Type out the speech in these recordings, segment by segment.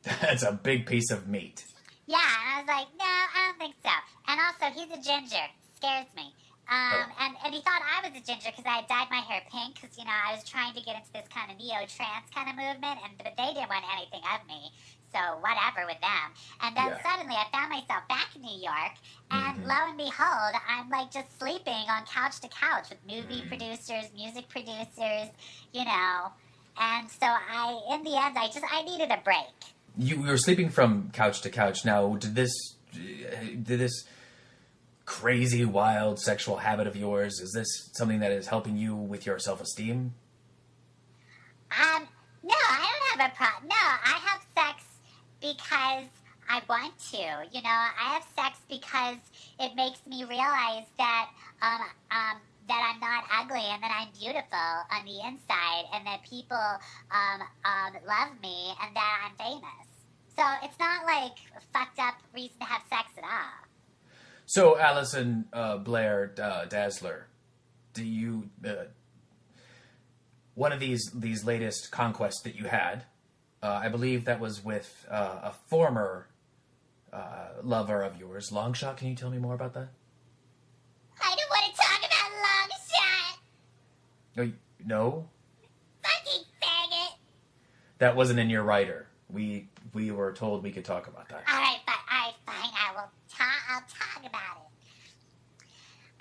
That's a big piece of meat. Yeah, and I was like, no, I don't think so. And also, he's a ginger. Scares me. Oh. And he thought I was a ginger because I had dyed my hair pink because, I was trying to get into this kind of neo-trance kind of movement, but they didn't want anything of me. So whatever with them. And then Yeah. suddenly I found myself back in New York, and Mm-hmm. lo and behold, I'm like just sleeping on couch to couch with movie producers, music producers, you know. And so in the end, I needed a break. You were sleeping from couch to couch. Now, did this crazy, wild sexual habit of yours, is this something that is helping you with your self-esteem? No, I don't have a problem. No, I have sex because I want to. I have sex because it makes me realize that that I'm not ugly and that I'm beautiful on the inside, and that people love me and that I'm famous. So it's not like a fucked up reason to have sex at all. So, Allison Blair Dazzler, do you one of these latest conquests that you had? I believe that was with a former lover of yours, Longshot. Can you tell me more about that? I don't want to talk about long shot. No, Fucking faggot. that wasn't in your writer. We were told we could talk about that. All right, fine. I'll talk about it.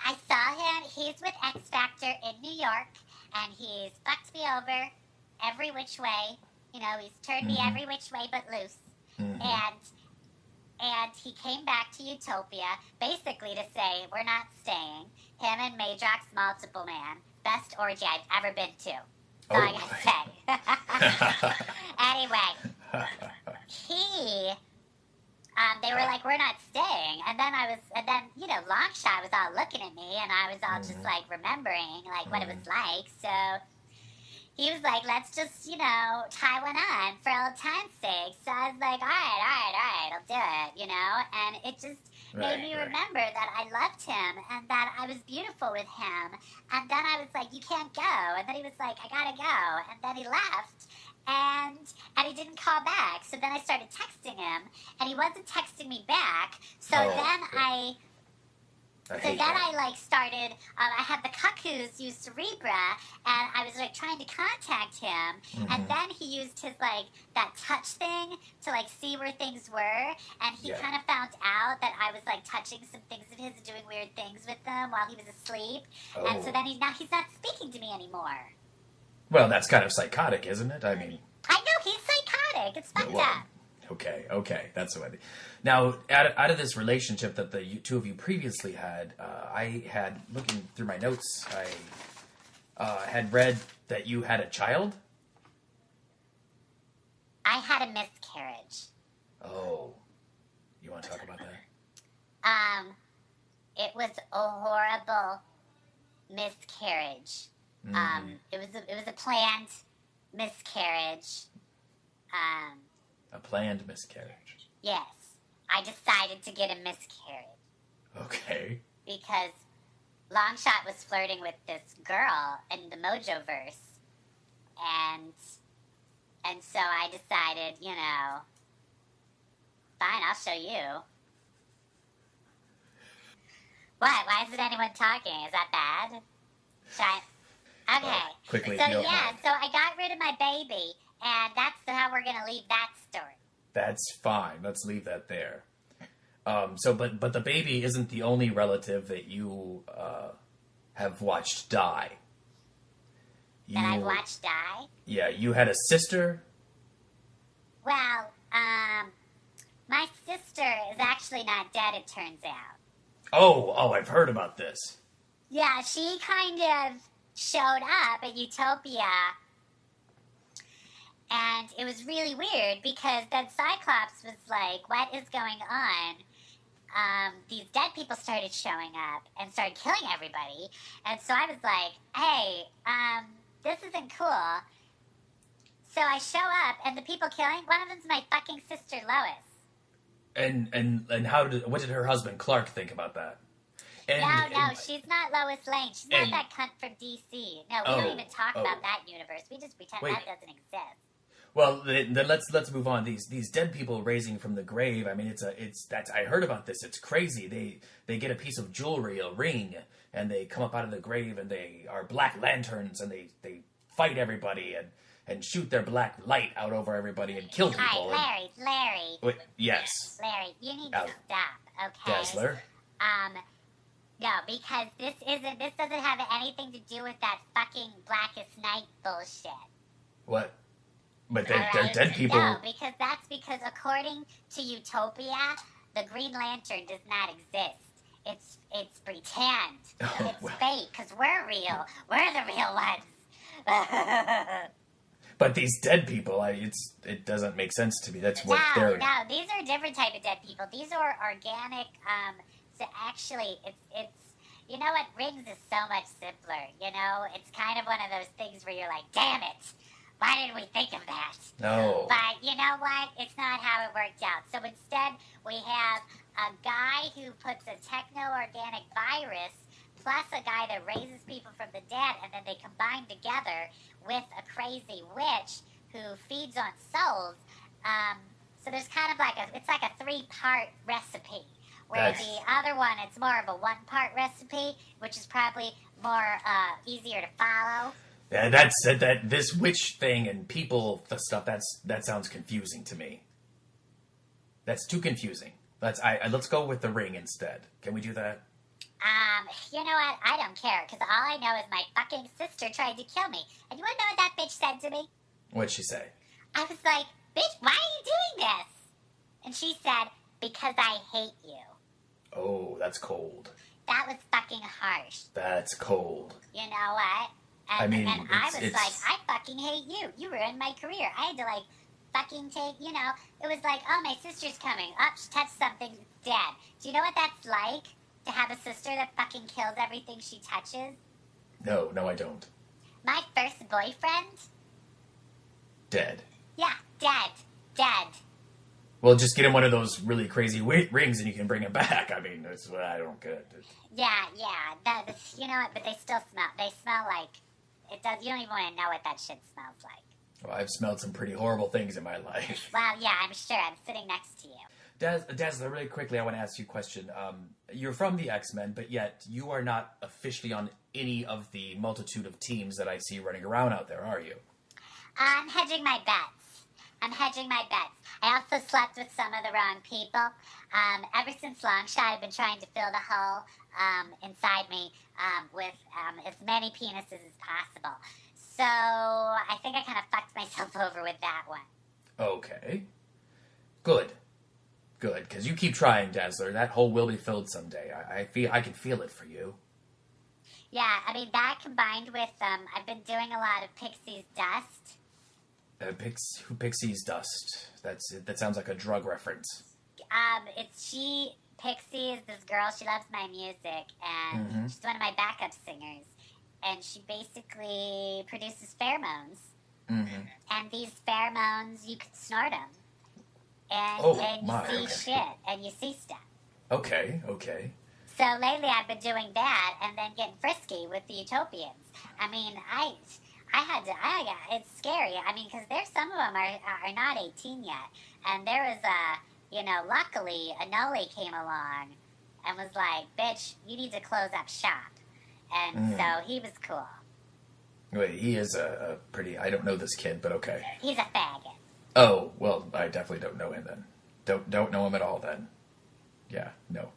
I saw him. He's with X Factor in New York, and he's fucked me over every which way. He's turned me every which way but loose. Mm-hmm. And he came back to Utopia basically to say we're not staying. Him and Madrox Multiple Man, best orgy I've ever been to. That's all I gotta say. Anyway, they were like, we're not staying. And then Longshot was all looking at me, and I was all just like remembering like what it was like. So he was like, let's just, tie one on for old time's sake. So I was like, all right, I'll do it, and it just made me remember that I loved him and that I was beautiful with him. And then I was like, you can't go. And then he was like, I gotta go. And then he left. And he didn't call back. So then I started texting him, and he wasn't texting me back. So I started. I had the Cuckoos use Cerebra, and I was like trying to contact him, and then he used his that touch thing to see where things were, and he kind of found out that I was touching some things of his and doing weird things with them while he was asleep, and so then he's not speaking to me anymore. Well, that's kind of psychotic, isn't it? I mean, I know he's psychotic. It's fucked up. Okay, that's what I mean. Now, out of this relationship that the two of you previously had, I had, looking through my notes, I had read that you had a child? I had a miscarriage. Oh. You want to talk about that? It was a horrible miscarriage. It was a planned miscarriage. A planned miscarriage. Yes. I decided to get a miscarriage. Okay. Because Longshot was flirting with this girl in the Mojoverse. And so I decided, fine, I'll show you. What? Why isn't anyone talking? Is that bad? Okay. Quickly, so I got rid of my baby, and that's how we're gonna leave that story. That's fine. Let's leave that there. But the baby isn't the only relative that you have watched die. That I've watched die? Yeah, you had a sister. Well, my sister is actually not dead, it turns out. Oh, I've heard about this. Yeah, she kind of showed up at Utopia, and it was really weird because then Cyclops was like, what is going on? These dead people started showing up and started killing everybody, and so I was like, hey, this isn't cool. So I show up, and the people killing, one of them's my fucking sister Lois. And what did her husband Clark think about that? No, she's not Lois Lane. She's not that cunt from DC. No, we don't even talk about that universe. We just pretend that doesn't exist. Well, then let's move on. These dead people raising from the grave. I mean, that's I heard about this. It's crazy. They get a piece of jewelry, a ring, and they come up out of the grave, and they are black lanterns, and they fight everybody and shoot their black light out over everybody and kill people. All right, Larry. Wait, yes. Larry, you need to stop, okay? Dazzler. No, because this doesn't have anything to do with that fucking Blackest Night bullshit. What? But they're Alright? dead people. No, that's because according to Utopia, the Green Lantern does not exist. It's pretend. Oh, It's well. fake, because we're real. We're the real ones. But these dead people, it doesn't make sense to me. That's what they're. No, these are a different type of dead people. These are organic. So actually, it's you know what? Rings is so much simpler. You know, it's kind of one of those things where you're like, damn it, why didn't we think of that? No. But you know what? It's not how it worked out. So instead, we have a guy who puts a techno-organic virus plus a guy that raises people from the dead, and then they combine together with a crazy witch who feeds on souls. So there's kind of like it's like a 3-part recipe. Where the other one, it's more of a 1-part recipe, which is probably more easier to follow. Yeah, that this witch thing and people stuff. That sounds confusing to me. That's too confusing. Let's go with the ring instead. Can we do that? You know what? I don't care, because all I know is my fucking sister tried to kill me. And you want to know what that bitch said to me? What'd she say? I was like, bitch, why are you doing this? And she said, because I hate you. Oh, that's cold. That was fucking harsh. That's cold. You know what? And, I mean, and I was it's... like, I fucking hate you. You ruined my career. I had to, like, fucking take, you know, it was like, oh, my sister's coming. Oh, she touched something, it's dead. Do you know what that's like? To have a sister that fucking kills everything she touches? No, I don't. My first boyfriend? Dead. Yeah, dead. Well, just get him one of those really crazy rings and you can bring him back. I mean, that's what I don't get. Yeah. You know what? But they still smell. They smell like it does. You don't even want to know what that shit smells like. Well, I've smelled some pretty horrible things in my life. Well, yeah, I'm sure. I'm sitting next to you. Dazzler, really quickly, I want to ask you a question. You're from the X-Men, but yet you are not officially on any of the multitude of teams that I see running around out there, are you? I'm hedging my bets. I also slept with some of the wrong people. Ever since Longshot, I've been trying to fill the hole inside me with as many penises as possible. So I think I kind of fucked myself over with that one. Okay. Good, because you keep trying, Dazzler. That hole will be filled someday. I can feel it for you. Yeah, I mean, that combined with, I've been doing a lot of Pixie's Dust. Pixie's Dust? That sounds like a drug reference. Pixie is this girl, she loves my music, and she's one of my backup singers. And she basically produces pheromones. And these pheromones, you can snort them. And you see shit, and you see stuff. Okay. So lately I've been doing that, and then getting frisky with the Utopians. I mean, it's scary. I mean, because there's some of them are not 18 yet. And there was luckily, Anole came along and was like, bitch, you need to close up shop. And so he was cool. Wait, he is a pretty... I don't know this kid, but okay. He's a faggot. Oh, well, I definitely don't know him then. Don't know him at all then. Yeah, no.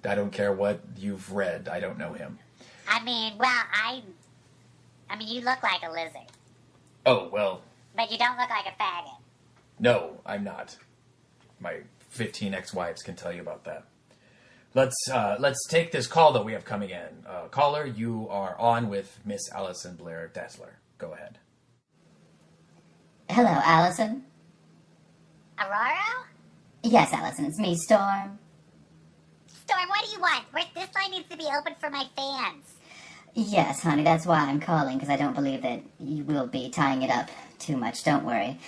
I don't care what you've read. I don't know him. I mean, well, you look like a lizard. Oh, well... But you don't look like a faggot. No, I'm not. My 15 ex-wives can tell you about that. Let's take this call that we have coming in. Caller, you are on with Miss Allison Blair Dazzler. Go ahead. Hello, Allison. Aurora? Yes, Allison, it's me, Storm. Storm, what do you want? This line needs to be open for my fans. Yes, honey, that's why I'm calling, because I don't believe that you will be tying it up too much. Don't worry.